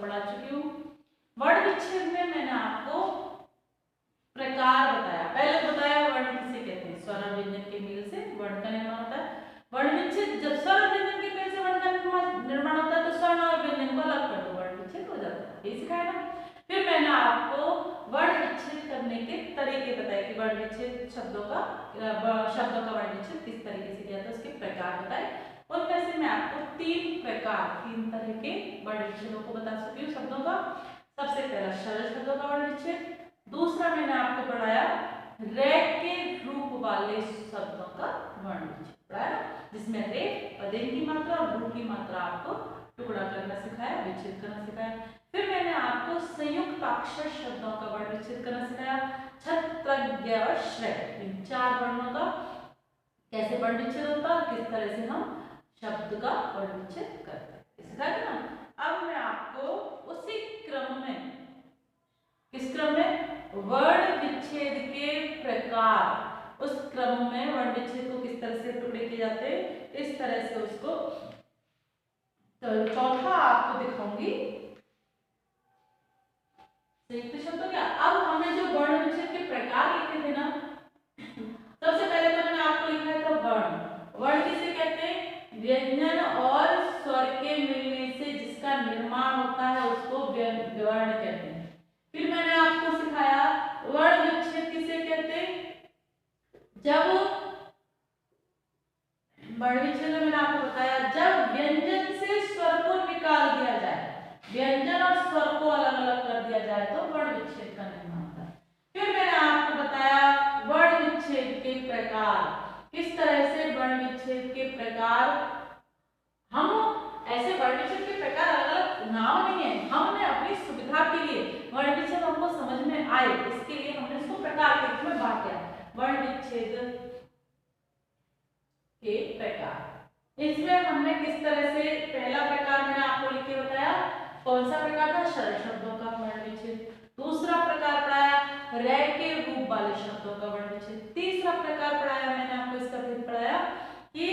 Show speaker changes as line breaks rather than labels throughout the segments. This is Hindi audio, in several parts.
पढ़ा चुकी हूँ। वर्ण विच्छेद में मैंने आपको प्रकार बताया, पहले बताया वर्ण किसे कहते हैं, स्वर और व्यंजन के मेल से वर्ण का निर्माण होता है। वर्ण विच्छेद, जब स्वर और व्यंजन के मेल से वर्ण का निर्माण होता है तो स्वर्ण और व्यंजन को अलग कर दो, वर्ण विच्छेद हो जाता है, ये सिखाया ना। फिर मैंने आपको वर्ण विच्छेद करने के तरीके बताए कि वर्ण विच्छेद शब्दों का वर्ण विच्छेद किस तरीके से किया जाता है, उसके प्रकार बताए। उनमें से मैं आपको तीन तरह के वर्ण विच्छेदों को बता चुकी हूँ शब्दों का। सबसे पहला सरल शब्दों का वर्ण विच्छेद, दूसरा मैंने आपको पढ़ाया रे के रूप वाले शब्दों का वर्ण विच्छेद पढ़ाया, जिसमें रे पदेन की मात्रा और रू की मात्रा आपको टुकड़ा करना सिखाया, विच्छेद करना सिखाया। फिर मैंने आपको संयुक्त अक्षर शब्दों का वर्ण विच्छेद करना सिखाया, छत्र और श्रेय, इन 4 वर्णों का कैसे वर्ण विच्छेद होता है, किस तरह से हम शब्द का वर्ण विच्छेद करते हैं, सिखाया ना। अब मैं आपको उसी क्रम में, किस क्रम में, वर्ण विच्छेद के प्रकार, उस क्रम में वर्ण विच्छेद को किस तरह से टुकड़े किए जाते हैं, इस तरह से उसको तो चौथा आपको दिखाऊंगी संयुक्त शब्दों क्या। अब हमने जो वर्ण विच्छेद के प्रकार लिखे थे ना, सबसे पहले तो मैंने आपको लिखा था वर्ण। वर्ण किसे कहते हैं, व्यंजन और स्वर के मिलने से जिसका निर्माण होता है उसको वर्ण कहते हैं। फिर मैंने आपको सिखाया वर्ण विच्छेद किसे कहते हैं, जब वर्ण विच्छेद में मैंने आपको बताया जब व्यंजन से स्वर को निकाल दिया जाए, व्यंजन और स्वर को अलग अलग कर दिया जाए तो वर्ण विच्छेद का निर्माण होता है। फिर मैंने आपको बताया वर्ण विच्छेद के प्रकार, किस तरह से वर्ण विच्छेद के प्रकार, हम ऐसे वर्ण विच्छेद के प्रकार अलग अलग नाम नहीं है, हमने अपनी सुविधा के लिए वर्ण विच्छेद हमको समझ में आए इसके लिए हमने इसको प्रकार के रूप में बांटा। वर्ण विच्छेद के प्रकार, इसमें हमने किस तरह से, पहला प्रकार मैंने आपको लिख के बताया, कौन सा प्रकार था, सरल शब्दों का वर्ण विच्छेद। दूसरा प्रकार पढ़ाया रे के रूप वाले शब्दों का वर्ण विच्छेद। तीसरा प्रकार पढ़ाया मैंने आपको, इसका भेद पढ़ाया कि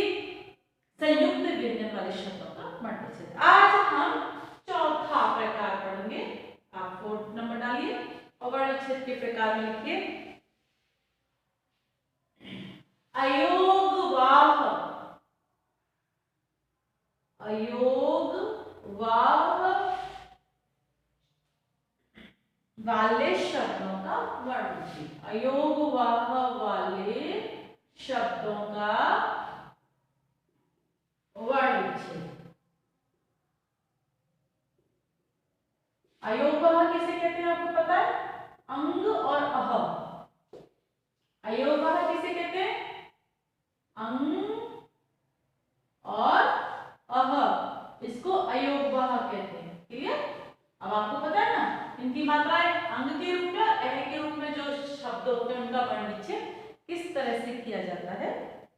संयुक्त व्यंजन वाले शब्दों का वर्ण विच्छेद। आज हम चौथा प्रकार पढ़ेंगे, आप 4 नंबर डालिए और वर्ण विच्छेद के प्रकार में लिखिए अयोगवाह, अयोगवाह वाले शब्दों का वर्ण विच्छेद, अयोगवाह वाले शब्दों का वर्ण विच्छेद। अयोगवाह किसे कहते हैं आपको पता है, अंग और अह, अयोगवाह किसे कहते हैं, अंग और अह, इसको अयोगवाह कहते हैं। क्लियर, अब आपको पता है ना इनकी मात्राएं, अंग के रूप में और अह के रूप में जो शब्द होते हैं उनका वर्ण विच्छेद किस तरह से किया जाता है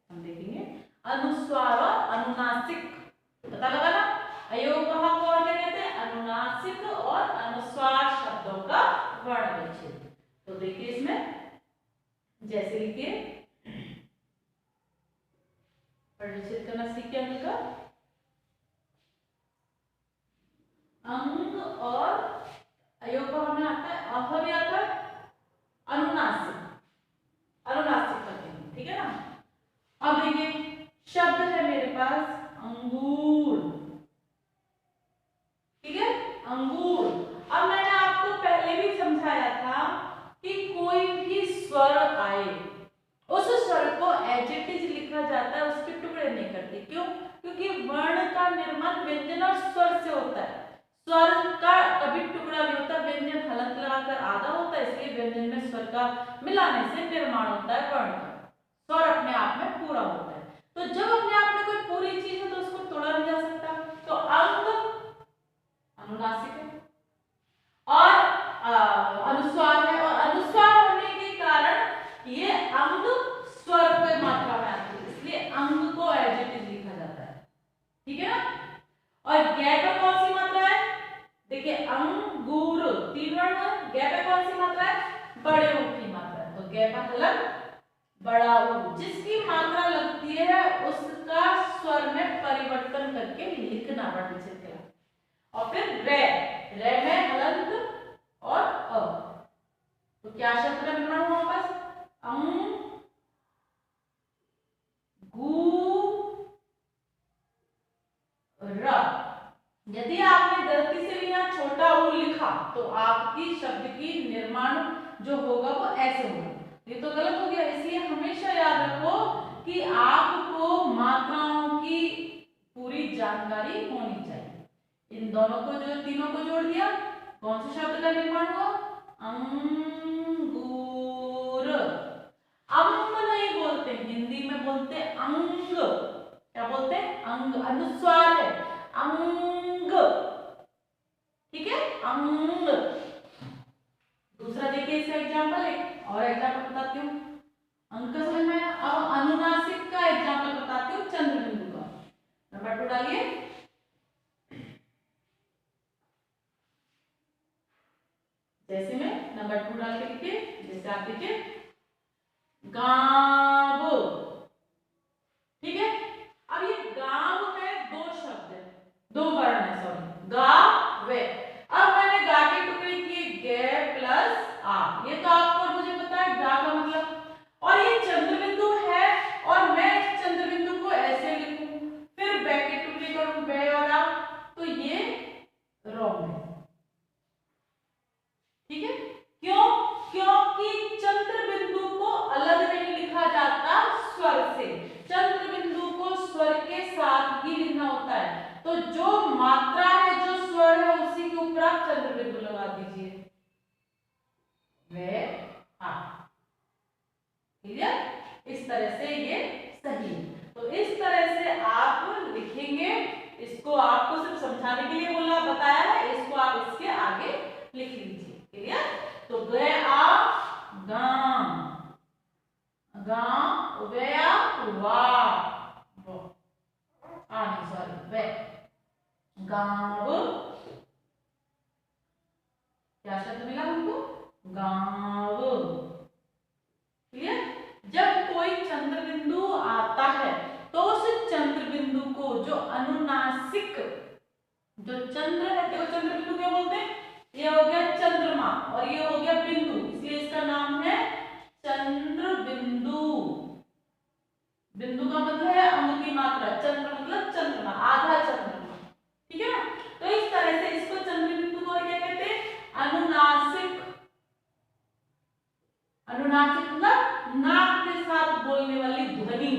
हम देखेंगे। अनुस्वार और अनुनासिक, पता लगा ना, अयोगवाह को और क्या कहते हैं, अनुनासिक और अनुस्वार शब्दों का वर्ण विच्छेद। तो देखिए इसमें जैसे लिखिए, वर्ण विच्छेद करना सीखिए अंग का, अंग और अयोगवाह में आता है, अह भी आता है, अनुनासिक, अनुनासिक करते हैं, ठीक है ना। अब देखिए शब्द है मेरे पास अंगूर, ठीक है, अंगूर। अब मैंने आपको पहले भी समझाया था कि कोई भी स्वर आए उस स्वर को एडजेक्टिव लिखा जाता है, उसके टुकड़े नहीं करते। क्यों, क्योंकि वर्ण का निर्माण व्यंजन और स्वर से होता है, स्वर का कभी टुकड़ा नहीं होता, व्यंजन हलंत लगाकर आधा होता है, इसलिए व्यंजन में स्वर का मिलाने से निर्माण होता है वर्ण का, स्वर अपने आप में पूरा होता है। तो जब अपने आप में कोई पूरी चीज है तो उसको तोड़ा नहीं जा सकता। तो अंग अनुनासिक है और अनुस्वार है, और अनुस्वार होने के कारण ये अंग स्वर पे मात्रा में आती है, इसलिए अंग को एडजेक्टिव लिखा जाता है, ठीक है ना। और गै पे कौन सी मात्रा है, देखिए अंगूर 3 वर्ण है, गै पे कौन सी मात्रा है, बड़े ऊ की मात्रा है, तो गै पर हलंत बड़ा ऊ, जिसकी मात्रा लगती है उसका स्वर में परिवर्तन करके लिखना वर्ण विच्छेद कहलाता है। और फिर रे, रे में हलंत और अ, तो क्या शब्द का निर्माण हुआ वापस? अंगूर। यदि आपने गलती से भी यहाँ छोटा ऊ लिखा तो आपकी शब्द की निर्माण जो होगा वो ऐसे होगा। ये तो गलत हो गया, इसलिए हमेशा याद रखो कि आपको मात्राओं की पूरी जानकारी होनी चाहिए। इन दोनों को जो तीनों को जोड़ दिया, कौन से शब्द का निर्माण हुआ? अंगूर। अम्ब नहीं बोलते, हिंदी में बोलते अंग। क्या बोलते हैं? अंग। अनुस्वार है, अंग। ठीक है, अंग। दूसरा देखिए इसका एग्जाम्पल, एक और एग्जाम्पल बताती हूँ। अंक समझ में आया? अब अनुनासिक का एग्जाम्पल बताती हूँ, चंद्र बिंदु का। नंबर 2 डालिए। जैसे में नंबर 2 डाल के लिखिए, जैसे आप लिखिए गांव। ठीक है, अब ये गांव में दो शब्द है, दो वर्ण है, सॉरी, गा वे। अब मैंने गा के टुकड़े किए गे प्लस आ, ये तो आपको और मुझे पता है गा का मतलब। और ये चंद्र बिंदु है और मैं चंद्र बिंदु को ऐसे लिखूं, फिर बे के टुकड़े करूं बे और आ, तो ये रॉन्ग है। ठीक है, क्यों? क्योंकि चंद्र बिंदु को अलग नहीं लिखा जाता स्वर से, चंद्र बिंदु को स्वर के साथ ही लिखना होता है। तो जो मात्रा है, जो स्वर है, उसी के ऊपर आप चंद्र बिंदु लगा दीजिए। वे आ, क्लियर? इस तरह से ये सही है। तो इस तरह से आप लिखेंगे। इसको आपको सिर्फ समझाने के लिए बोला बताया है, इसको आप इसके आगे लिख लीजिए। क्लियर? तो गया गांव, गांव गया वा, नहीं सॉरी वे, गांव। क्या शब्द मिला हमको? गांव। क्लियर? जब कोई चंद्र बिंदु आता है तो उस चंद्र बिंदु को जो अनुनासिक, जो चंद्र है, देखो चंद्र बिंदु क्या बोलते हैं? ये हो गया चंद्रमा और ये हो गया बिंदु, इसलिए इसका नाम है चंद्र बिंदु। बिंदु का मतलब है अंग की मात्रा, चंद्र मतलब चंद्रमा, आधा चंद्रमा। ठीक है ना? तो इस तरह से इसको चंद्र बिंदु को क्या कहते हैं? अनुनासिक। अनुनासिक मतलब नाक के साथ बोलने वाली ध्वनि।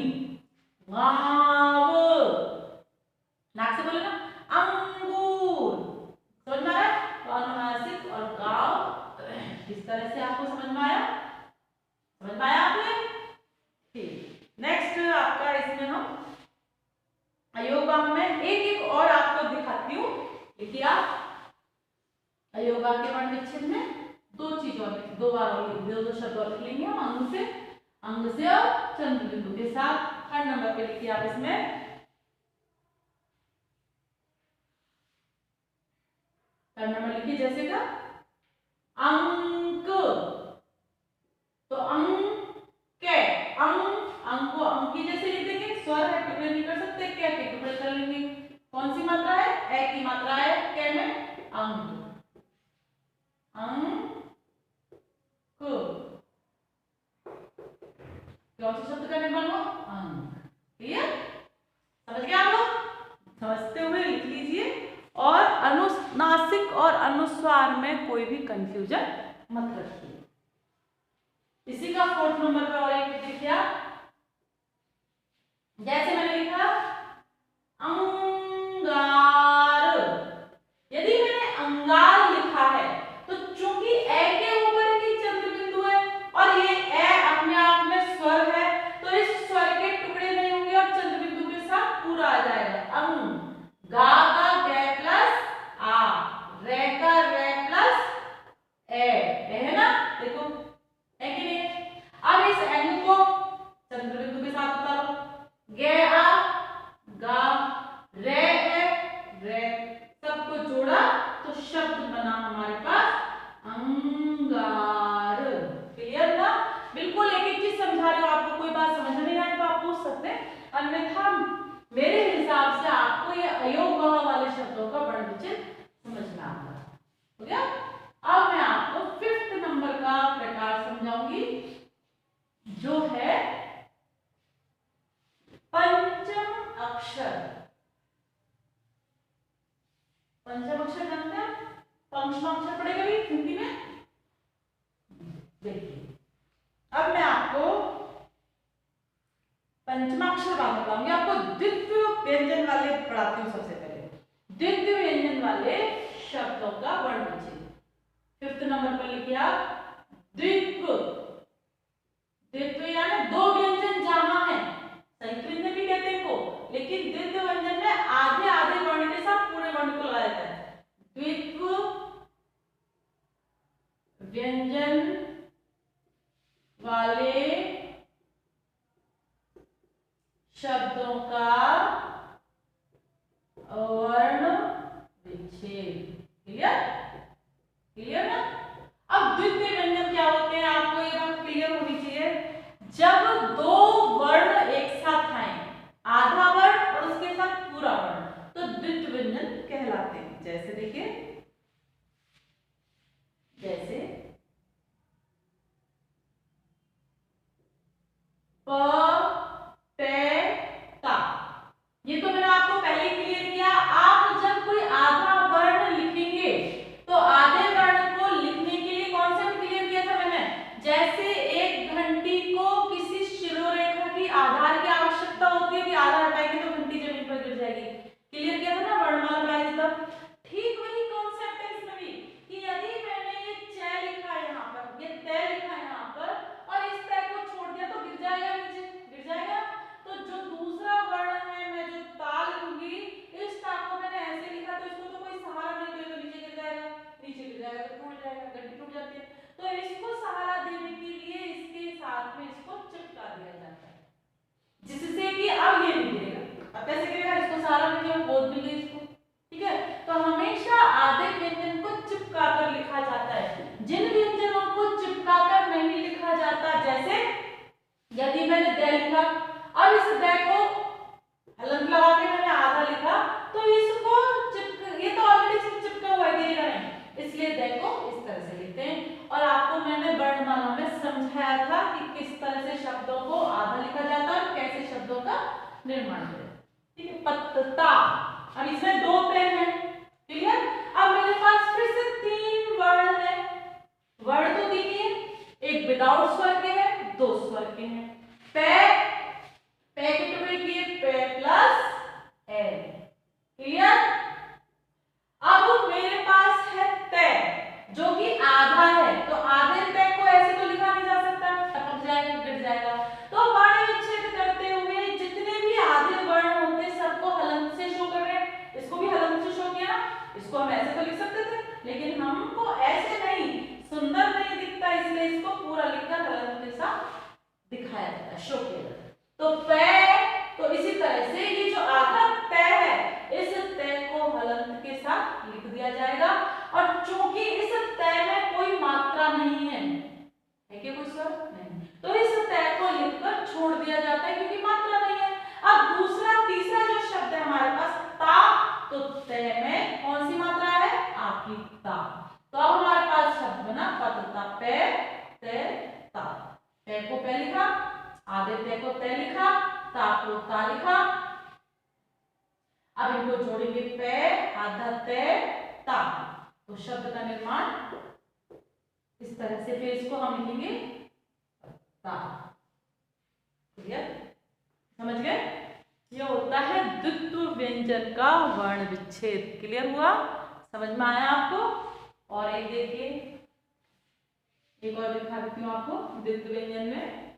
वाव, नाक से बोले ना, अंगूर। समझ में आया? तो अनुनासिक और गांव, इस तरह से आपको समझ में आया? समझ में आया आपने? ठीक, नेक्स्ट आपका इसमें हम अयोगाम में एक एक और आपको दिखाती हूँ। देखिए आप अयोगा के वर्ण विच्छेद में दो चीज और, दो बार और दो शब्द और लिख लेंगे हम, अंग से और चंद्र बिंदु के साथ। 3rd नंबर पे लिखिए आप इसमें, 3rd नंबर लिखिए जैसे का अंक। तो अंक के, अंक को अंक की जैसे लिख देंगे, स्वर है टुकड़े नहीं कर सकते, क्या के टुकड़े कर लेंगे। कौन सी मात्रा है? ए की मात्रा है के में, अंक। अंक कौन से शब्द का निर्माण हुआ? अंक। क्लियर? समझ गए आप लोग? समझते हुए लिख लीजिए और अनुनासिक और अनुस्वार में कोई भी कंफ्यूजन मत रखिए। इसी का 4th नंबर पे और एक देखिए, जैसे मैंने लिखा अंगार। यदि मैंने अंगार लिखा है तो चूंकि ए के ऊपर ही चंद्र बिंदु है और ये ए अपने आप में स्वर है, तो इस स्वर के टुकड़े नहीं होंगे और चंद्र बिंदु के साथ पूरा आ जाएगा। अंग, गा का गे प्लस आ, रे का रे प्लस ए है ना? देखो है कि नहीं? अब इस अंग को चंद्र बिंदु के साथ उतारो, गे आ गा रे ए रे, सबको जोड़ा तो शब्द बना हमारे पास अंगार। क्लियर ना? बिल्कुल एक एक चीज समझा रही हूँ, आपको कोई बात समझ नहीं आए तो आप पूछ सकते हैं, अन्यथा मेरे हिसाब से आपको ये अयोग वाले शब्दों का वर्ण विच्छेद समझ में आता है। पंचमाक्षर पड़ेगा भी हिंदी में। देखिए अब मैं आपको पंचमाक्षर बाद बताऊंगी, आपको द्वितीय व्यंजन वाले पढ़ाती हूँ। सबसे पहले द्वितीय व्यंजन वाले शब्दों का वर्ण विच्छेद। 5th नंबर पर लिखिए आप द्वित्व। द्वित्व यानी दो व्यंजन जहां है, संयुक्त व्यंजन भी कहते हैं इनको, लेकिन द्वित्व व्यंजन में आधे आधे वर्ण के साथ पूरे वर्ण को लगाया जाता है। द्वित्व व्यंजन वाले शब्दों का वर्ण विच्छेद। क्लियर? क्लियर ना? अब द्वितीय व्यंजन क्या होते हैं, आपको ये बात क्लियर होनी चाहिए। जब दो वर्ण एक साथ आए, आधा वर्ण और उसके साथ पूरा वर्ण, तो द्वितीय व्यंजन कहलाते हैं। जैसे देखिए, जैसे प पे ता, ये तो मैंने आपको पहले ही क्लियर किया। आप जब कोई आधा वर्ण लिखेंगे तो आधे वर्ण को लिखने के लिए कॉन्सेप्ट क्लियर किया था मैंने। जैसे एक घंटी को किसी शिरोरेखा की आधार की आवश्यकता होती है कि आधार हटाएंगे तो घंटी जमीन पर गिर जाएगी। क्लियर किया था ना वर्णमाला बनाई थी तब। ठीक वही कॉन्सेप्ट है इसमें भी कि यदि मैंने ये च लिखा है यहाँ पर, ये त लिखा है यहाँ पर, और इस त को छोड़ दिया तो गिर जाएगा, नीचे गिर जाएगा। तो जो दूसरा वर्ण है, मैं जो ता लिखूंगी, इस ता को मैंने ऐसे लिखा तो इसको तो कोई सहारा नहीं देगा, तो नीचे गिर जाएगा, नीचे गिर जाएगा तो टूट जाएगा, घंटी टूट जाती है। तो इसको सहारा देने के लिए इसके साथ में इसको चिपका दिया जाता है, जिससे कि अब ये नहीं गिरेगा। अब कैसे गिरेगा? इसको सहारा मिल गया, बोध मिल गई इसको। ठीक है, तो हमेशा आधे व्यंजन को चिपका कर लिखा जाता है। जिन व्यंजनों को चिपका कर नहीं लिखा जाता, जैसे यदि मैंने द लिखा, अब इस द को हलंत लगा के मैंने आधा लिखा, तो इसको ये तो ऑलरेडी चिपका हुआ है, गिरेगा नहीं, इसलिए द को इस तरह से लिखते हैं। और आपको मैंने वर्णमाला में समझाया था कि किस तरह से शब्दों को आधा लिखा जाता है और कैसे शब्दों का निर्माण करें। ठीक है, पत्ता। अब इसमें दो पेन है। क्लियर? अब मेरे पास फिर से तीन वर्ण है। वर्ण तो तीन ही है, एक विदाउट स्वर के है, दो स्वर के हैं। पे के टुकड़े किए, पे प्लस एन। क्लियर? अब मेरे पास है ते, जो कि आधा है, तो आधे ते को ऐसे तो लिखा नहीं जा सकता, टपक जाएगा, गिर जाएगा। तो वर्ण विच्छेद करते हुए जितने भी आधे वर्ण होते सबको हलंत से शो कर रहे हैं। इसको भी हलंत से शो किया, इसको हम ऐसे तो लिख सकते थे, लेकिन हमको ऐसे नहीं, सुंदर नहीं दिखता, इसलिए इसको पूरा लिखकर हलंत के साथ दिखाया जाता है, शो किया जाता है। तो पे, तो इसी तरह से ये जो आधा ते है, इस ते को हलंत के साथ लिख दिया जाएगा। और चूंकि इस ते में कोई मात्रा नहीं है क्या कोई स्वर नहीं, तो इस ते को लिखकर छोड़ दिया जाता है क्योंकि मात्रा नहीं है। अब दूसरा तीसरा जो शब्द है हमारे पास ता, तो ते में कौन सी मात्रा है? आपकी ता। तो अब हमारे पास शब्द बना पतता, पे ते ता। पे को पे लिखा, आधे ते को ते लिखा, ता को ता लिखा। अब इनको जोड़ेंगे, पे आधा ते ता, तो शब्द का निर्माण इस तरह से। फिर इसको हम लिखेंगे ता। क्लियर? समझ गए? ये होता है द्वित्व व्यंजन का वर्ण विच्छेद। क्लियर हुआ? समझ में आया आपको? और एक देखिए, एक और दिखा देती हूँ आपको द्वित्व व्यंजन में।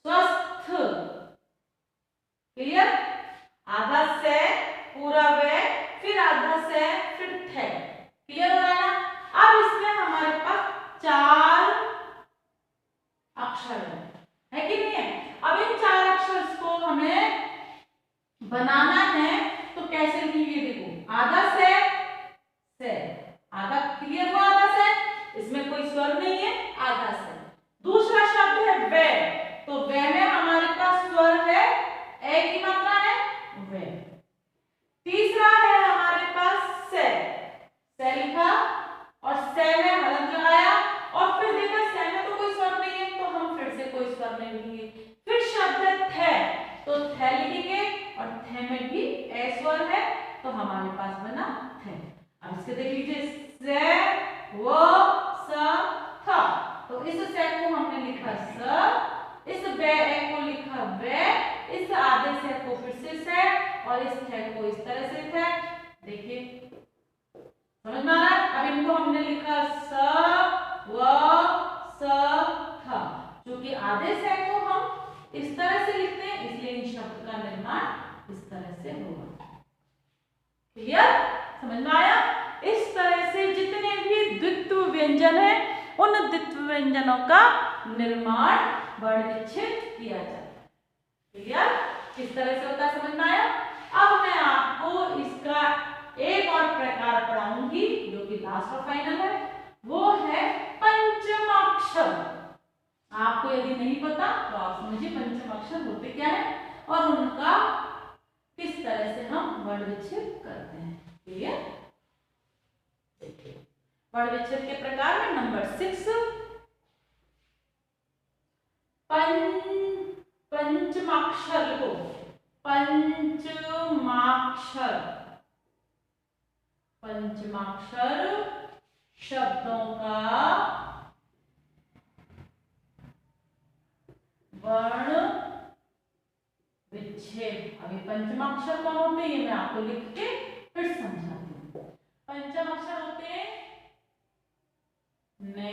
स्वस्थ। क्लियर? आधा से, पूरा वे, फिर आधा से, फिर थे। क्लियर हो रहा है ना? अब इसमें हमारे पास चार अक्षर है कि नहीं है? अब इन चार अक्षर को हमें बनाना है, तो कैसे लिखेंगे? देखो, आधा से, आधा। क्लियर हुआ? आधा से, इसमें कोई स्वर नहीं है, आधा से। दूसरा शब्द है वे, तो वे में हमारे पास स्वर है, ए की मात्रा है, वे। तीसरा है हमारे पास से लिखा, और से में हलंत लगाया, और फिर देखा से में तो कोई स्वर नहीं है, तो हम फिर से कोई स्वर नहीं लिखेंगे। फिर शब्द है थे, तो थे लिखेंगे, और थे में भी तो हमारे पास बना थे। अब इसके देख लीजिए, से वो स था, तो इस से को हमने लिखा स, इस बे को लिखा बे, इस आधे से को फिर से और इस थे को इस तरह से थे। देखिए समझ में आ रहा है? अब इनको हमने लिखा स व स था, क्योंकि आधे से को हम इस तरह से लिखते हैं, इसलिए इन शब्द का निर्माण इस तरह से होगा। क्लियर? समझ में आया? इस तरह से जितने भी द्वित्व व्यंजन है, उन द्वित्व व्यंजनों का निर्माण वर्ण विच्छेद किया जाता है। क्लियर? किस तरह से होता है, समझ में आया? अब मैं आपको इसका एक और प्रकार पढ़ाऊंगी जो कि लास्ट और फाइनल है, वो है पंचमाक्षर। आपको यदि नहीं पता तो आप समझिए पंचमाक्षर होते क्या है और उनका किस तरह से हम वर्ण विच्छेद करते हैं। क्लियर? वर्ण विच्छेद के प्रकार में नंबर 6 पंचमाक्षर को पंचमाक्षर शब्दों का वर्ण विच्छेद। अभी पंचमाक्षर कौन होते हैं ये मैं आपको लिख के फिर समझाती हूँ। पंचमाक्षर होते हैं ने,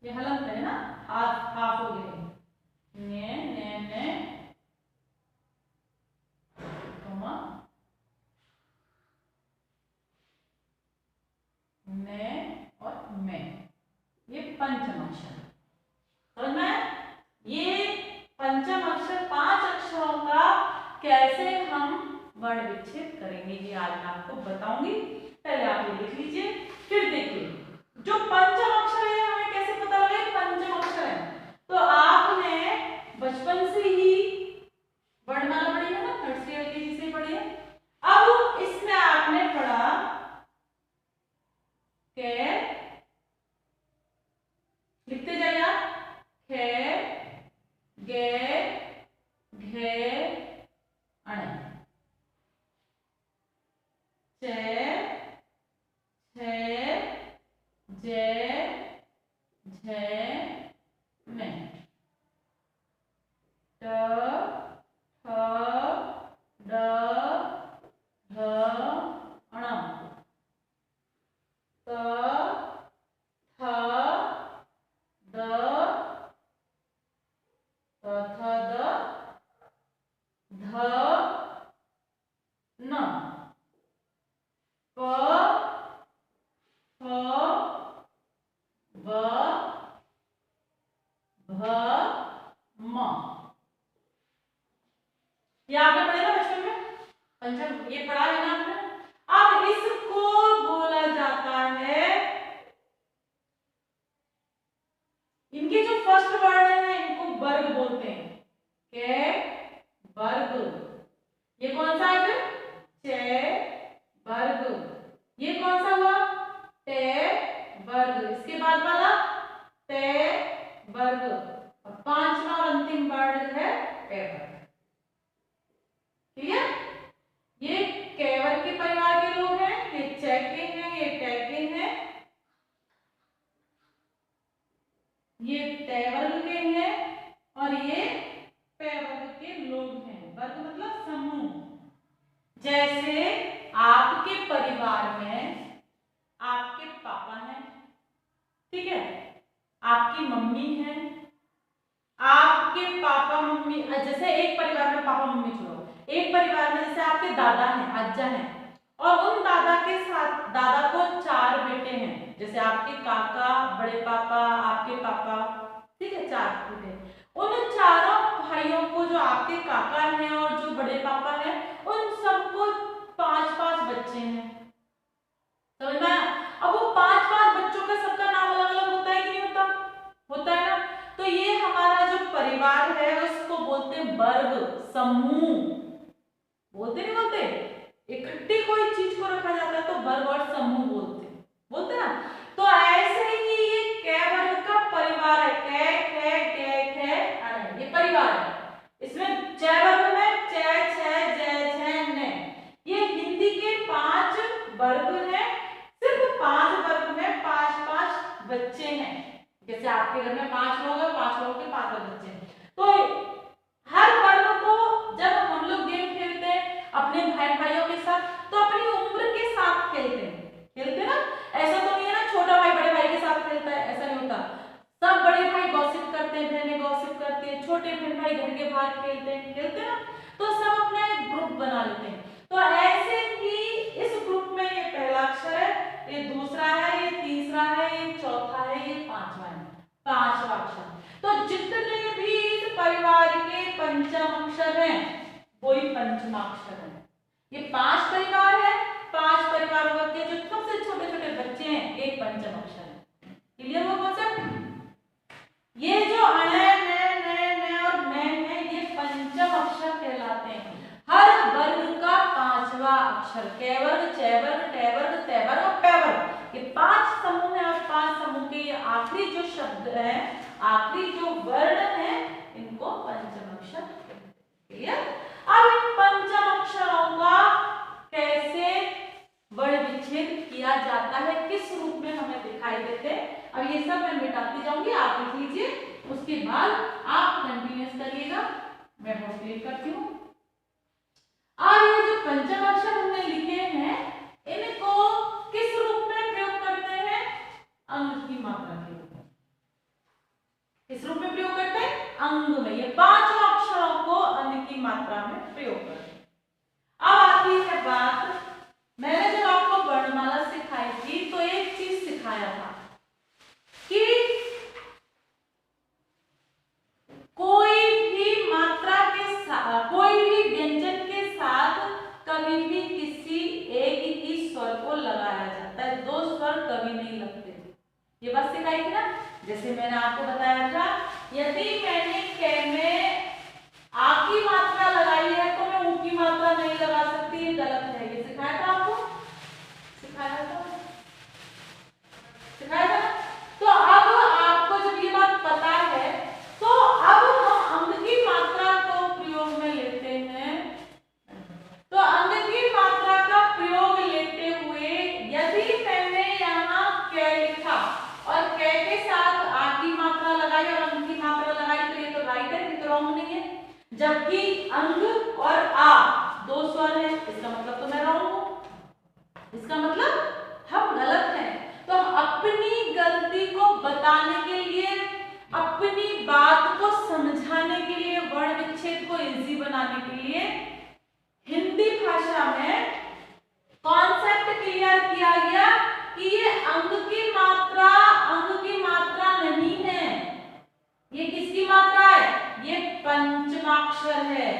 ये हलंत है ना, हाफ हाफ हो गए, और में, ये पंचम अक्षर। समझ में? ये पंचम अक्षर 5 अक्षरों का कैसे हम वर्ण विच्छेद करेंगे ये आज मैं आपको बताऊंगी। पहले आप ये लिख लीजिए, फिर देखिए जो पंचम अक्षर है हमें कैसे पता लगे पंचम अक्षर है, तो आपने बचपन से ही वर्णमाला पढ़ी है ना, नर्सरी एलकेजी से पढ़ी है। अब इसमें आपने पढ़ा के, लिखते जाइए आप, खे, गे, घे, अणे, चे, छे, जे, झे, ने, ट, ठ, ड, ढ, अण, त, थ, द, त, थ, द, ध, न, प, फ, ब, भ, म। ये आपने पढ़ा ना बचपन में, पंचम ये पढ़ा है ना आपने। अब इसको बोला जाता है, इनके जो फर्स्ट वर्ण है इनको वर्ग बोलते हैं, के वर्ग। ये कौन सा है फिर, चे वर्ग। ये कौन सा हुआ, टे वर्ग। इसके बाद वाला ते वर्ग, और 5वां और अंतिम वर्ग है पे वर्ग। ठीक है? ये के वर्ग के परिवार के लोग हैं, ये चे के हैं, ये टे के हैं, ये ते वर्ग के हैं और ये पे वर्ग के लोग हैं। वर्ग मतलब समूह। जैसे आपके परिवार में आपके पापा हैं, ठीक है, आपकी मम्मी है, आपके पापा मम्मी, जैसे एक परिवार में पापा मम्मी छोड़ो, एक परिवार में जैसे आपके दादा हैं, अज्जा हैं, और उन दादा के साथ दादा को 4 बेटे हैं, जैसे आपके काका, बड़े पापा, आपके पापा, ठीक है, 4 बेटे। उन चारों भाई भाइयों को, जो आपके काका हैं और जो बड़े पापा हैं, उन सबको 5-5 बच्चे हैं। समझ में आया? अब वो 5-5 बच्चों का सबका नाम अलग अलग होता है कि नहीं होता? होता है ना। तो ये हमारा जो परिवार है उसको बोलते हैं वर्ग समूह। बोलते नहीं बोलते? इकट्ठी कोई चीज को रखा जाता है तो वर्ग और समूह बोलते ना। तो ऐसे ही ये कै वर्ग का परिवार है। कै खे कै खे अने ये परिवार है। इसमें च वर्ग में च छ ज झ न, ये हिंदी के 5 वर्ग हैं। सिर्फ 5 वर्ग में 5-5 बच्चे हैं। जैसे आपके घर में 5 लोग हैं, 5 लोगों के 5 बच्चे हैं। तो हर वर्ग को जब हम लोग गेम खेलते हैं अपने भाइयों के साथ, तो अपनी उम्र के साथ खेलते ना। ऐसा तो नहीं है ना छोटा भाई बड़े भाई के साथ खेलता है, ऐसा नहीं होता। सब बड़े भाई गॉसिप करते हैं, बहनें गॉसिप करती हैं, छोटे बहन भाई घर के बाहर खेलते ना। तो सब अपना एक ग्रुप बना लेते हैं। तो ऐसे ही इस ग्रुप में ये पहला अक्षर है, ये दूसरा है, ये तीसरा है, ये चौथा है, ये पांचवा है। 5वां अक्षर। तो जितने भी इस परिवार के पंचम अक्षर हैं वही पंचमा अक्षर है। ये 5 परिवार है, 5 परिवारों के जो सबसे छोटे छोटे बच्चे हैं एक पंचम अक्षर है। क्लियर हुआ कॉन्सेप्ट? ये जो अण न और मैं है ये पंचम अक्षर कहलाते हैं। हर वर्ग का 5वां अक्षर कै वर्ग, चै वर्ग, टै वर्ग, तै वर्ग और पै वर्ग, ये 5 समूह है और 5 समूह के ये आखिरी जो शब्द है, आखिरी जो वर्ण है, इनको पंचम अक्षर कहते हैं। क्लियर? अब इन पंचम अक्षरों का कैसे वर्ण विच्छेद किया जाता है, किस रूप में हमें दिखाई देते हैं, अब ये सब मैं मिटाती जाऊंगी, आप लिख लीजिए, उसके बाद आप कंटिन्यूअस करिएगा। मैं बहुत क्लियर करती हूँ। अब ये जो पंचम अक्षर हमने लिखे हैं इनको किस रूप में प्रयोग करते हैं? अंग की मात्रा के रूप में। किस रूप में प्रयोग करते हैं? अंग में। ये 5 अक्षरों को अंग की मात्रा में प्रयोग करते हैं। अब आती है बात, मैंने जब आपको वर्णमाला सिखाई थी तो एक चीज सिखाया था कि कोई भी मात्रा के साथ, कोई भी व्यंजन के साथ कभी भी किसी एक ही स्वर को लगाया जाता है, 2 स्वर कभी नहीं लगते। ये बात सिखाई थी ना। जैसे मैंने आपको बताया था, यदि मैंने कै में आ की मात्रा लगाई है तो मैं ऊ की मात्रा नहीं लगा सकती, ये गलत है। ये सिखाया था आपको, सिखाया था। तो अब आपको जब ये बात पता है तो अब हम अंग की मात्रा को प्रयोग में लेते हैं। तो अंग की मात्रा का प्रयोग लेते हुए यदि मैंने यहाँ कै लिखा और कै के साथ आ की मात्रा लगाई और अंग की मात्रा लगाई तो ये तो राइट है, ये तो रॉन्ग नहीं है। जबकि अंग और आ 2 स्वर है, इसका मतलब तो मैं रॉन्ग हूं, इसका मतलब हम गलत हैं। तो अपनी गलती को बताने के लिए, अपनी बात को समझाने के लिए, वर्ण विच्छेद को इजी बनाने के लिए हिंदी भाषा में कॉन्सेप्ट क्लियर किया गया कि ये अंग की मात्रा नहीं है। ये किसकी मात्रा है? ये पंचमाक्षर है।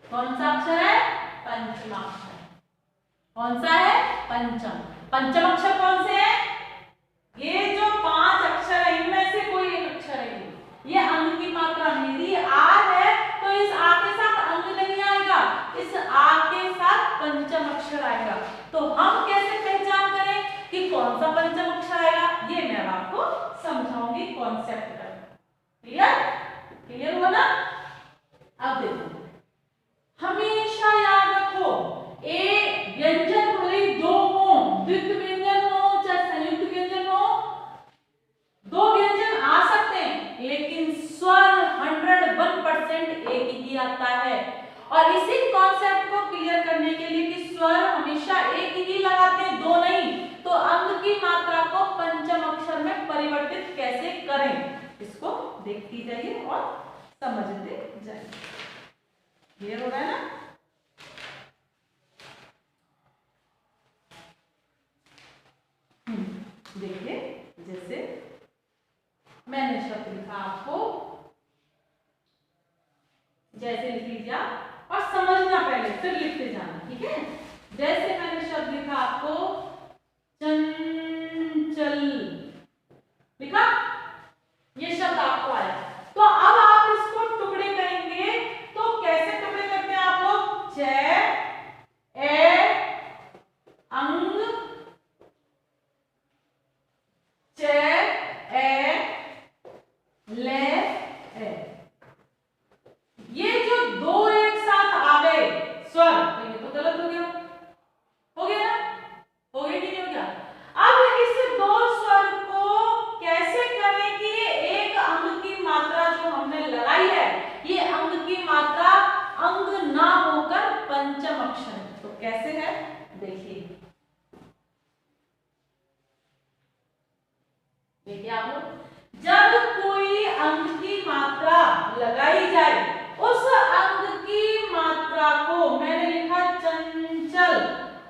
कौन सा अक्षर है? पंचमाक्षर। कौन सा है? पंचम। पंचम अक्षर कौन से है? ये जो 5 अक्षर है इनमें से कोई एक अक्षर है। ये अंग की मात्रा नहीं। यदि आ है तो इस आ के साथ अंग नहीं आएगा, इस आ के साथ पंचम अक्षर आएगा। तो हम कैसे पहचान करें कि कौन सा पंचम अक्षर आएगा? ये मैं आपको समझाऊंगी कॉन्सेप्ट का। क्लियर? क्लियर हुआ ना? अब देखो, हमेशा याद रखो, ए व्यंजन भले 2 हो, द्वित्व व्यंजन हो चाहे संयुक्त व्यंजन हो, 2 व्यंजन आ सकते हैं लेकिन स्वर 101% एक ही आता है। और इसी कॉन्सेप्ट को क्लियर करने के लिए कि स्वर हमेशा एक ही लगाते हैं, 2 नहीं, तो अंग की मात्रा को पंचम अक्षर में परिवर्तित कैसे करें, इसको देखती जाइए और समझते जाइए। क्लियर हो रहा है ना? देखिए, जैसे मैंने शब्द लिखा आपको, जैसे लिख लीजिए आप और समझना पहले फिर लिखते जाना, ठीक है। जैसे मैंने शब्द लिखा आपको चंचल लिखा, ये शब्द आपको आया, तो अब आप इसको टुकड़े करेंगे। तो कैसे टुकड़े करते हैं आप लोग? च ए अंग, च ए ले ए, ये जो दो एक साथ आ गए स्वर, तो ये तो गलत हो गया ना? हो गया कि नहीं हो गया? अब इस दो स्वर को कैसे करें कि ये एक अंग की मात्रा जो हमने लगाई है, ये अंग की मात्रा अंग ना होकर पंचम अक्षर है। तो कैसे है देखिए, देखिए आप लोग, जब कोई अंग की मात्रा लगाई जाए, उस अंग की मात्रा को मैंने लिखा चंचल,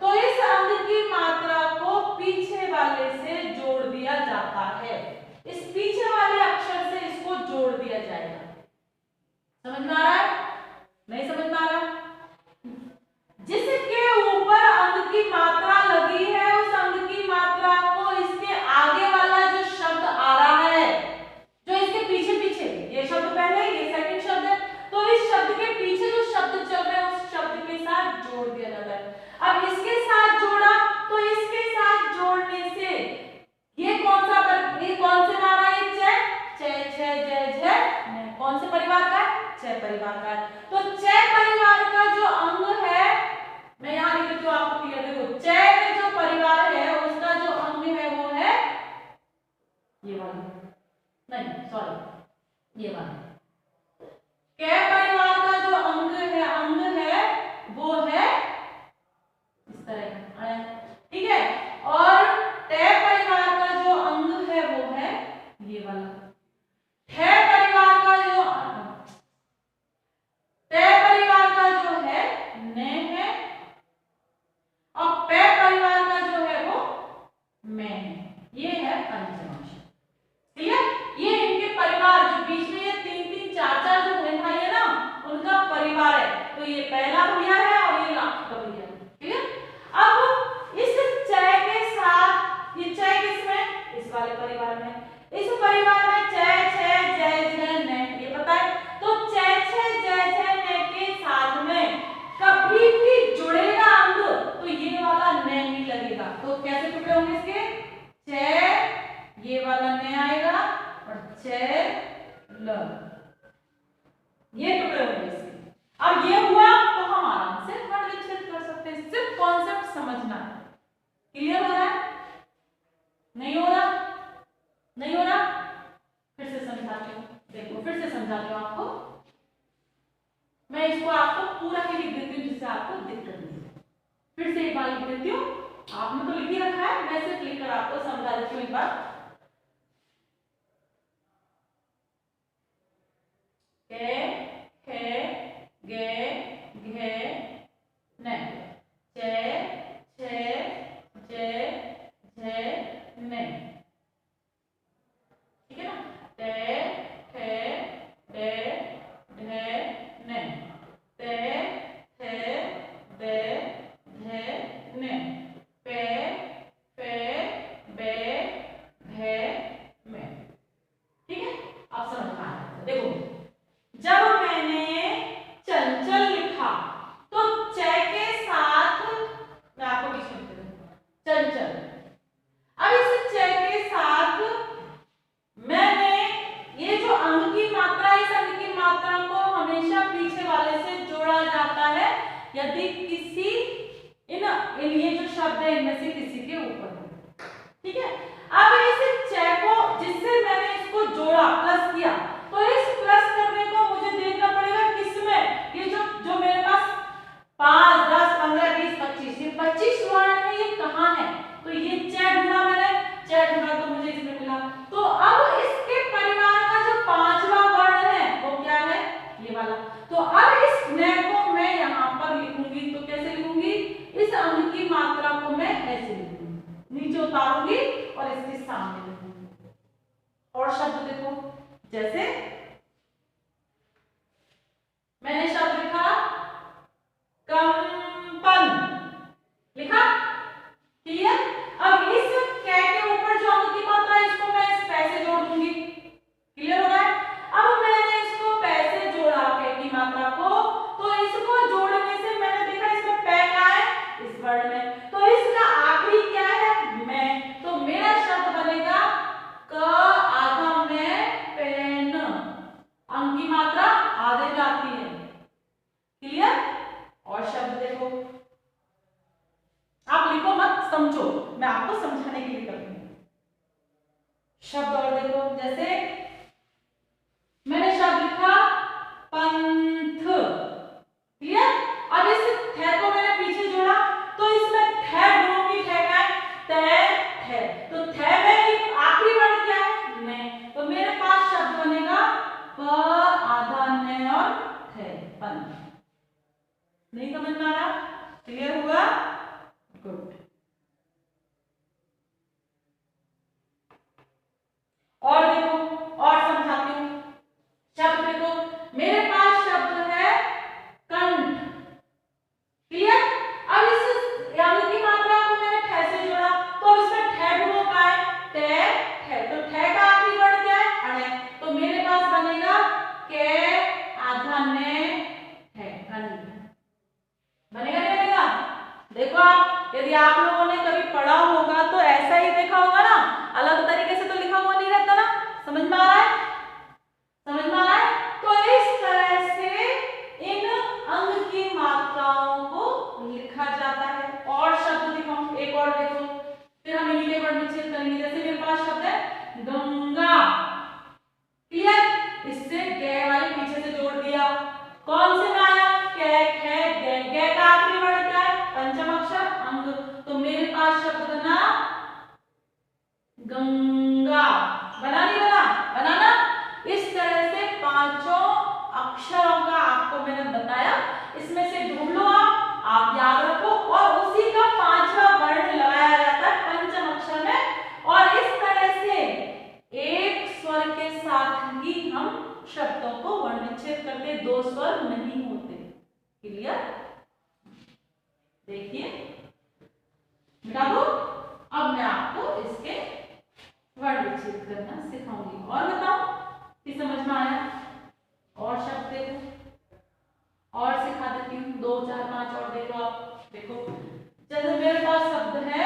तो इस अंग की मात्रा को पीछे वाले से जोड़ दिया जाता है। इस पीछे वाले अक्षर से इसको जोड़ दिया जाएगा। समझ में आ रहा है? नहीं समझ में आ रहा? जिसके ऊपर अंग की मात्रा लगी है, उस अंग की मात्रा को इसके आगे वाला जो शब्द आ रहा है, जो इसके पीछे पीछे, ये शब्द पहले, ये सेकंड शब्द है, तो इस शब्द के पीछे जो शब्द चल रहे हैं उस शब्द के साथ जोड़ दिया जाता है। अब इसके साथ जोड़ा तो इसके साथ जोड़ने से ये कौन सा ये कौन से मारा? ये च छ ज झ, कौन से परिवार का है? छ परिवार का है। तो छ परिवार का जो अंग है, मैं यहां लिख देती हूं आपको क्लियर, देखो छ में जो परिवार है उसका जो अंग है वो है ये वाला, नहीं सॉरी ये वाला। कै परिवार का जो अंग है वो है इस तरह का, ठीक है। और टे परिवार का जो अंग है वो है ये वाला। ठे परिवार का जो टे परिवार का जो है ने है, और पे परिवार का जो है वो में है। ये है पंचम अक्षर, ठीक है। ये इनके परिवार जो बीच में ये 3-3 4-4 जो है भाई है ना, उनका परिवार है। तो ये पहला भैया है और ये लास्ट का भैया है, ठीक है। अब इस च के साथ, ये च किसमें? इस वाले परिवार में, इस परिवार में च छ ज झ ने, ये पता है। तो च छ ज झ ने के साथ में कभी भी जुड़ेगा अंग तो ये वाला ने ही लगेगा। तो कैसे टुकड़े होंगे इसके? छ ये वाला ने आएगा और छ ल, ये टुकड़े होंगे इसके। अब ये हुआ तो हम आराम से वर्ण विच्छेद कर सकते हैं। सिर्फ कॉन्सेप्ट समझना है। क्लियर हो रहा है? नहीं हो रहा? नहीं हो रहा? फिर से समझाती हूँ, देखो फिर से समझाती हूँ आपको। मैं इसको आपको पूरा ही लिख देती हूँ जिससे आपको दिक्कत नहीं है। फिर से एक बार लिख देती हूँ, आपने तो लिख ही रखा है, मैं सिर्फ लिखकर आपको समझा देती हूँ एक बार। के खे गे घे ने, चे छे जे झे ने, ठीक है ना। टे ठे डे ढे ने, ते थे दे धे ने, पे फे बे भे में, ठीक है। आप समझ में आया? देखो जब मैंने चंचल लिखा तो च के साथ, मैं आपको बीच में चंचल, अब इस च के साथ मैंने ये जो अंग की मात्रा, इस अंग की मात्रा को हमेशा पीछे वाले से जोड़ा जाता है यदि किसी इन ये जो शब्द है इनमें से किसी के ऊपर है, ठीक है। अब इस च को जिससे मैंने इसको जोड़ा, प्लस किया, तो इस प्लस करने को मुझे देखना पड़ेगा किसमें? ये जो मेरे पास 5 10 15 20 25 ये 25 वर्ण है, ये कहाँ है? तो ये च ढूंढा मैंने, च ढूंढा तो मुझे इसमें मिला। तो अब इसके परिवार का जो 5वां वर्ण है वो क्या है? ये वाला। तो अब इस न को मैं यहाँ पर लिखूंगी, तो कैसे लिखूंगी? इस अंग की मात्रा को मैं ऐसे शब्द देखो, जैसे मैंने शब्द लिखा कंपन, लिखा, क्लियर। अब इस कै के ऊपर जो अंक की मात्रा है इसको मैं इस पैसे जोड़ दूंगी, क्लियर हो रहा है। अब मैंने इसको पैसे जोड़ा कै की मात्रा को, तो इसको जोड़ने से मैंने देखा इसमें पै क्या है, इस वर्ण में, तो इसका आखिरी क्या है, मैं, तो मेरा शब्द बनेगा क आधा में पेन, अंक की मात्रा आधे में आती है, क्लियर। और शब्द देखो, आप लिखो मत, समझो, मैं आपको समझाने के लिए करती हूं। शब्द और देखो, जैसे मैंने शब्द लिखा पंथ, क्लियर। अब इस थे को मैंने पीछे जोड़ा, तो इसमें थे ढूंढूंगी, थे का है थे, तो थे में आखिरी वर्ण क्या है, ने, तो मेरे पास शब्द बनेगा प आधा ने और थे, पंथ। नहीं समझ में आ रहा, क्लियर हुआ, गुड। और देखो, और समझाती हूं, शब्द देखो, मेरे पास शब्द है कंठ, क्लियर। अब इस यानी की मात्रा को मैंने ठ से जोड़ा, तो इसमें ठ गुणों का है टे, तो ठ का आखिरी वर्ण क्या है, अणे, तो मेरे पास बनेगा के आधा ने है, कंठ बनेगा, नहीं बनेगा। देखो आप, यदि आप लोगों ने कभी पढ़ा होगा तो ऐसा ही देखा होगा ना, अलग तरीके से तो लिखा हुआ नहीं रहता ना, समझ में आ रहा है, समझ में आ रहा है। तो इस तरह से इन अंग की मात्राओं को लिखा जाता है। और शब्द दिखाऊं, एक और देखो, फिर हम इन्हीं के वर्ण विच्छेद करेंगे। जैसे मेरे पास शब्द है गंगा, क्लियर, इससे गे वाले पीछे से जोड़ दिया, कौन से में आया, कै खे गे, गे का आखिरी वर्ण क्या है, पंचम अक्षर अंग, तो मेरे पास शब्द बना गंगा, बना नहीं बना, बनाना। इस तरह से पांचों अक्षरों का आपको मैंने बताया, इसमें से ढूंढ लो आप याद रखो, और उसी का पांचवा वर्ण लगाया जाता है पंचम अक्षर में, और इस तरह से एक स्वर के साथ ही हम शब्दों को वर्ण विच्छेद करते, दो स्वर नहीं होते, क्लियर। देखिए मिटा दो, अब मैं आपको इसके वर्ण विच्छेद करना सिखाऊंगी, और बताओ कि समझ में आया। और शब्द देखो, और सिखा देती हूँ, 2 4 5 और देखो आप, देखो जैसे मेरे पास शब्द है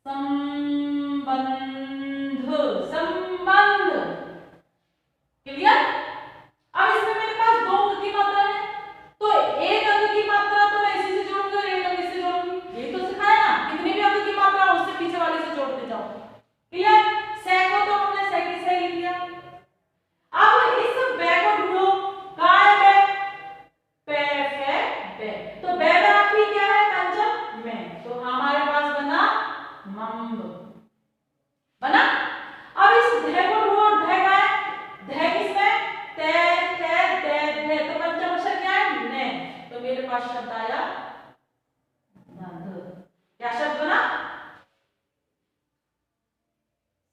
संबंध, संबंध, क्लियर। अब इसमें मेरे पास 2 अंक की मात्रा है, तो एक अंक की मात्रा तो मैं इसी से जोड़ूंगी और एक अंक इससे जोड़ूंगी, ये तो सिखाया ना, कितनी भी अंक की मात्रा उससे पीछे वाले से जोड़ते जाओ, क्लियर। से को तो हमने से की से लिख लिया। अब इस बे को ढूंढो, कहां है बे, पे फे बे, तो बे का आखिरी क्या है, पंचम में, तो हमारे पास बना मंब, बना। अब इस धे को ढूंढो, धे का है, धे किसमें, ते थे दे धे, तो पंचम अक्षर क्या है, ने, तो मेरे पास शब्द आया नंद, क्या शब्द बना,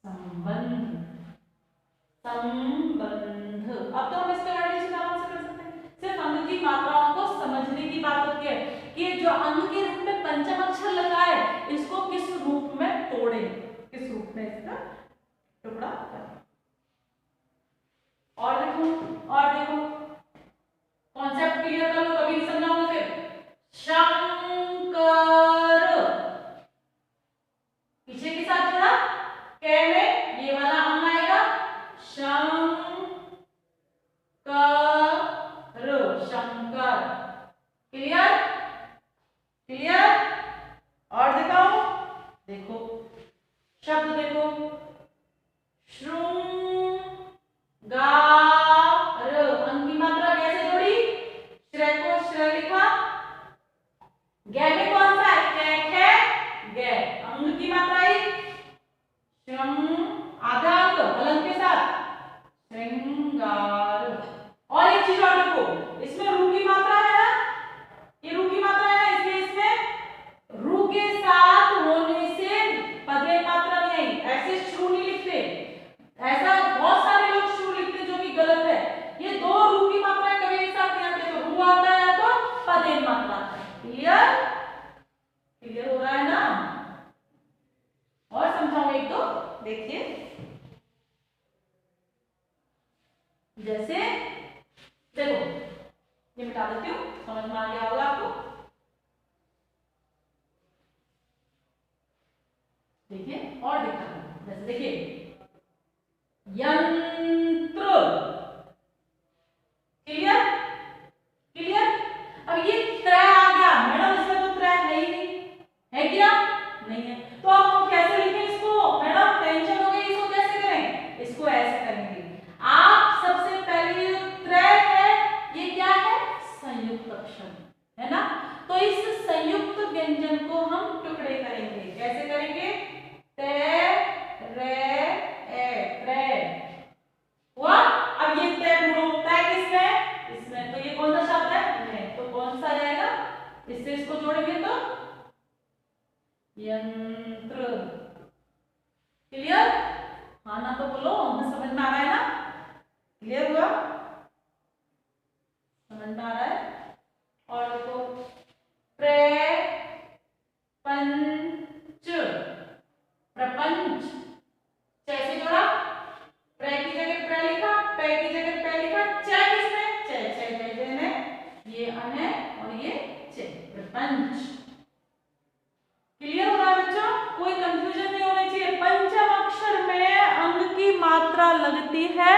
संबंध, संबंध। अब तो हम इसका वर्ण विच्छेद आराम से कर सकते हैं, सिर्फ अंक की मात्राओं को समझने की बात होती है कि जो अंक के रूप में पंचम अक्षर लगा है, इसको किस रूप में तोड़े, किस रूप में इसका टुकड़ा करें। और देखो कॉन्सेप्ट क्लियर कर लो, कभी नहीं समझाऊंगा फिर। शंकर, पीछे के साथ जोड़ा, के में ये वाला अंग आएगा, शंकर, शंकर, क्लियर, क्लियर। और दिखाओ, देखो शब्द देखो, श्रृंगार, अंक की मात्रा कैसे जोड़ी, श्रय को श्रय लिखा, गे में कौन सा है, कै खे गे, अंक की मात्रा आई, आधा अंक हलंत के साथ, श्रृंगार। और एक चीज और देखो, इसमें रू की मात्रा है ना, ये रू की मात्रा है ना, इसलिए इसमें क्लियर? क्लियर हो रहा है ना? और समझाऊं एक दो, देखिए। जैसे देखो, ये मिटा देती हूँ, समझ में आ गया होगा आपको। देखिए और दिखा दूं, जैसे देखिए यंत्र। क्लियर? क्लियर? अब ये त्रय आ गया मैडम, इसमें तो त्रय है ही नहीं, है क्या? नहीं है। तो अब हम कैसे लिखें इसको? मैडम टेंशन हो गई, इसको कैसे करें? इसको ऐसे करेंगे। आप सबसे पहले जो त्रय है ये क्या है? संयुक्त अक्षर है ना। तो इस संयुक्त व्यंजन को हम टुकड़े करेंगे। कैसे करेंगे? ते रे ए, त्रय हुआ। अब ये तय ढूंढो, तय किसमें? इसमें। तो ये कौन सा शब्द है? में। तो कौन सा आ जाएगा? इससे इसको जोड़ेंगे तो यंत्र। क्लियर? हाँ ना तो बोलो, हमें समझ में आ रहा है ना? क्लियर हुआ? समझ में आ रहा है? और देखो प्रपंच, प्रपंच कैसे जोड़ा? प्र की जगह प्र लिखा, पे की जगह पे लिखा, च किसमें? च में, ये अन है और ये च, प्रपंच। क्लियर हो रहा है बच्चों? कोई कंफ्यूजन नहीं होना चाहिए। पंचम अक्षर में अंग की मात्रा लगती है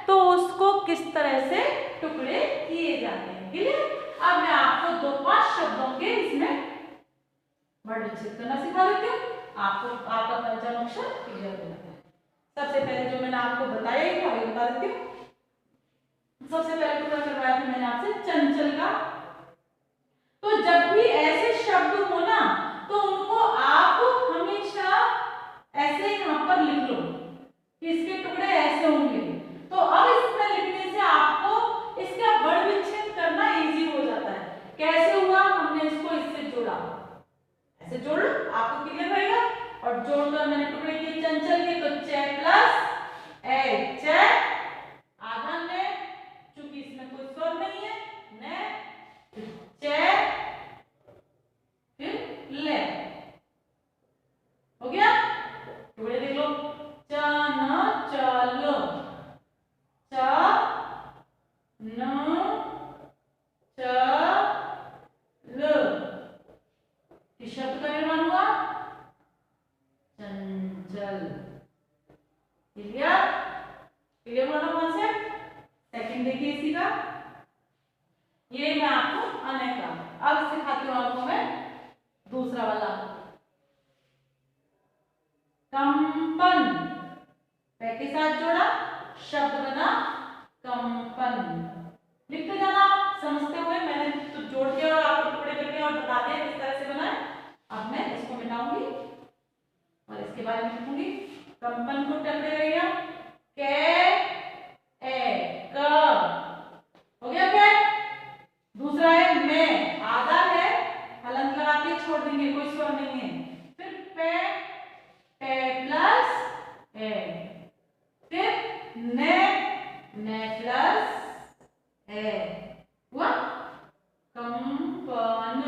तो उसको किस तरह से टुकड़े किए जाते हैं। क्लियर? अब मैं आपको 2-5 शब्दों के इसमें वर्ण विच्छेद करना सिखा देती हूँ, आपको आपका पंचम अक्षर क्लियर हो जाता है। सबसे पहले जो मैंने आपको बताया ही था वही बता देती हूँ। सबसे पहले टुकड़ा करवाया था मैंने आपसे चंचल का। तो जब भी ऐसे शब्द हो ना तो उनको आप हमेशा ऐसे यहाँ पर लिख लो कि इसके टुकड़े ऐसे होंगे। तो अब इसमें लिखने से आपको इसका वर्ण विच्छेद करना इजी हो जाता है। कैसे हुआ? हमने इसको इससे जोड़ा, ऐसे जोड़ लो, आपको क्लियर रहेगा। और जोड़कर मैंने टुकड़े किए चंचल के, तो च प्लस ए, च आधा ने, चूंकि इसमें कोई स्वर नहीं है, ने च फिर ले, हो गया? टुकड़े देख लो, च न चल, च न चल, किस शब्द का निर्माण हुआ? चंचल। क्लियर? क्लियर हुआ ना कॉन्सेप्ट? सेकंड देखिए इसी का, ये मैं आपको अने का। अब सिखाती हूँ आपको मैं दूसरा वाला, कंपन। पे के साथ जोड़ा, शब्द बना कंपन। लिखते जाना समझते हुए, मैंने तो जोड़ के और आपको टुकड़े करके और बता दिया किस तरह से बना है। अब मैं इसको मिटाऊंगी और इसके बारे में लिखूंगी। कंपन को टुकड़े करेगा, के ए, क हो गया क्या? दूसरा है मैं, आधा है, हलंत लगा के छोड़ देंगे, कोई स्वर नहीं है। फिर पे, पे प्लस ए, फिर ने, ने प्लस ए, हुआ कंपन।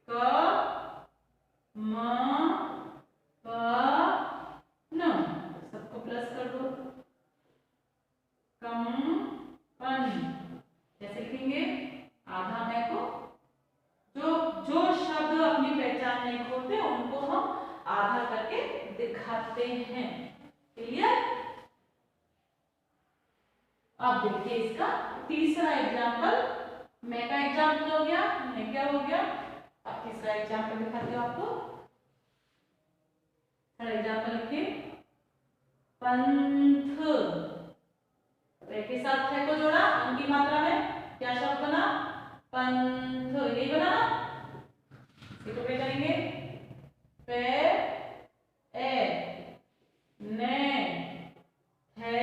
क म प न, सबको प्लस कर दो, कंपन। कैसे लिखेंगे? आधा मैं को, जो शब्द अपनी पहचान नहीं खोलते उनको हम आधा करके दिखाते हैं। क्लियर? अब देखिए इसका तीसरा एग्जाम्पल, मैं का एग्जाम्पल हो गया, मैं क्या हो गया। अब तीसरा एग्जाम्पल दिखाती हूँ आपको। एग्जाम्पल लिखिए, पंथ। के साथ थे को जोड़ा, अंक की मात्रा में क्या शब्द बना? पंथ। यही बना ना? टुकड़े करेंगे, पे ए, ने है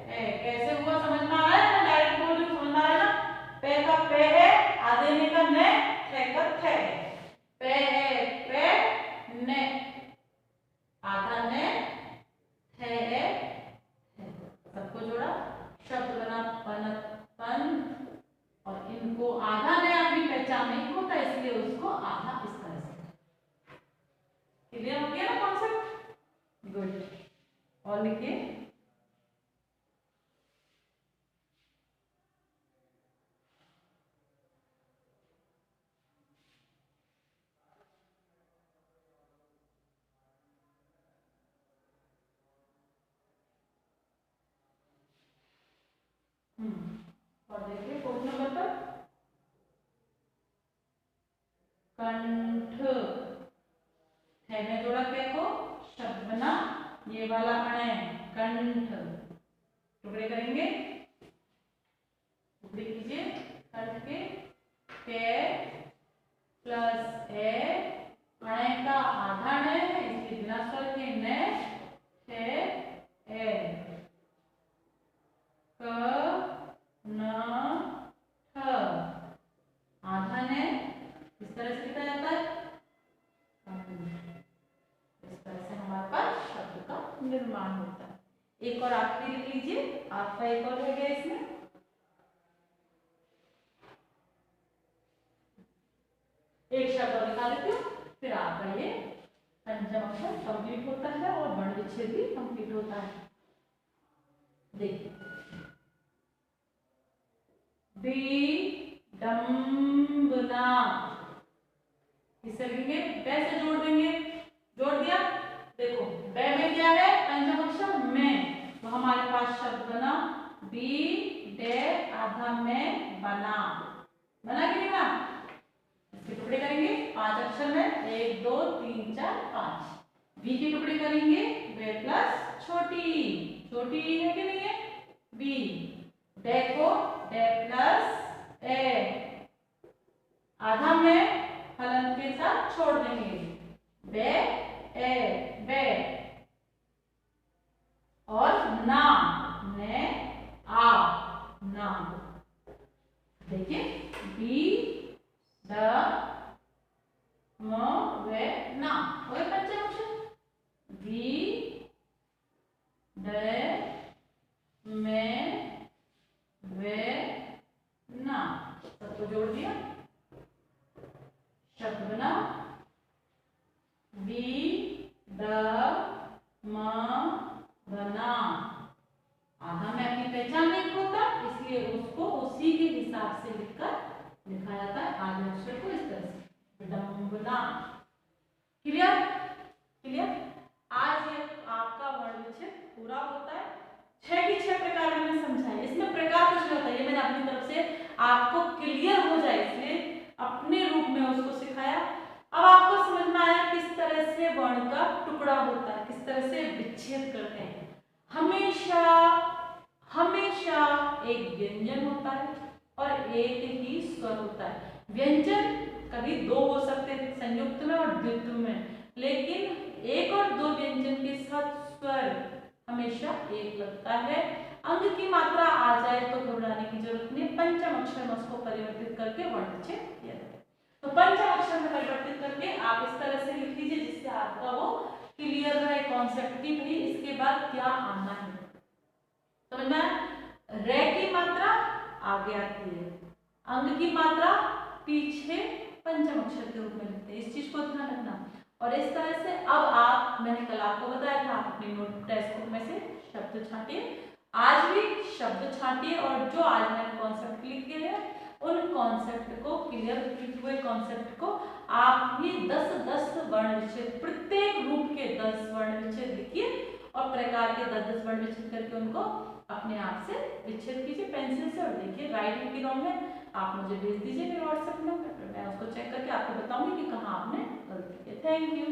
ए। कैसे हुआ समझ में आ रहा है? मैं डायरेक्ट बोल रही हूँ, समझ में आ रहा है ना? पे का पे है, आधे ने का ने, थे का थे, पे है पे, ने आधा ने, थे है, सबको जोड़ा, शब्द बना पंथ। और इनको आधा ने अपनी पहचान और लिखिए और देखिए 4 नंबर पर कंठ में जोड़ा क्या को शब्द बना ये वाला अणे कंठ टुकड़े करेंगे टुकड़े कीजिए कंठ के प्लस ए अणे का आधा अणे है इसलिए बिना स्वर के ने ए क न ठ आधा ने इस तरह से लिखा जाता है इस तरह से हमारे पास शब्द का निर्माण होता है। एक और आखिरी लिख लीजिए आपका एक और रह गया इसमें एक शब्द और लिखा देती हूँ फिर आपका ये पंचम अक्षर कंप्लीट होता है और वर्ण विच्छेद भी कंप्लीट होता है। देखिए विडंबना इसे लिखेंगे बै से जोड़ देंगे जोड़ दिया देखो बै में क्या है पंचम अक्षर में तो हमारे पास शब्द बना बी डे आधा में बना बना कि नहीं बना इसके टुकड़े करेंगे 5 अक्षर में 1 2 3 4 5 बी के टुकड़े करेंगे वे प्लस छोटी छोटी है कि नहीं है बी डे को डे प्लस ए आधा में हलन के साथ छोड़ देंगे बे ए बे और ना ने आ ना देखिए बी द म वे ना और पंचम अक्षर बी ड में वे ना सबको जोड़ दिया शब्द बना बी द म बना आधा में अपनी पहचान नहीं होता इसलिए उसको उसी के हिसाब से लिखकर लिखा जाता है आधे अक्षर को इस तरह से विडंबना क्लियर क्लियर आज ये आपका वर्ण विच्छेद पूरा होता है 6 की 6 प्रकार मैंने समझाए इसमें प्रकार कुछ नहीं होता ये मैंने अपनी तरफ से आपको क्लियर हो जाए इसलिए अपने रूप में उसको सिखाया। अब आपको समझ में आया किस तरह से वर्ण का टुकड़ा होता है किस तरह से विच्छेद करते हैं। हमेशा हमेशा एक व्यंजन होता है और एक ही स्वर होता है। व्यंजन कभी 2 हो सकते हैं संयुक्त में और द्वित्व में लेकिन एक और 2 व्यंजन के साथ स्वर हमेशा एक लगता है। अंग की मात्रा आ जाए तो घबराने की जरूरत नहीं पंचम अक्षर में उसको परिवर्तित करके वर्ण विच्छेद किया जाए तो पंचम अक्षर में परिवर्तित करके आप इस तरह से लिख लीजिए जिससे आपका वो क्लियर रहे कॉन्सेप्ट की भाई इसके बाद क्या आना है। समझ में रे की मात्रा आगे आती है अंग की मात्रा पीछे पंचम अक्षर के रूप में लिखते हैं इस चीज को ध्यान रखना और इस तरह से अब आप मैंने कल आपको बताया था अपने नोट टेक्स्ट बुक में से शब्द छांटिए आज भी शब्द छांटिए और जो आज मैंने कॉन्सेप्ट लिखे हैं उन कॉन्सेप्ट को क्लियर हुए कॉन्सेप्ट को आप ही 10-10 वर्ण विच्छेद प्रत्येक रूप के 10 वर्ण विच्छेद लिखिए और प्रकार के 10-10 वर्ण विच्छेद करके उनको अपने आप से विच्छेद कीजिए पेंसिल से और देखिए राइट की रॉन्ग है आप मुझे भेज दीजिए मेरे व्हाट्सएप नंबर पर मैं उसको चेक करके आपको बताऊंगी कि कहाँ आपने गलती की। Thank you.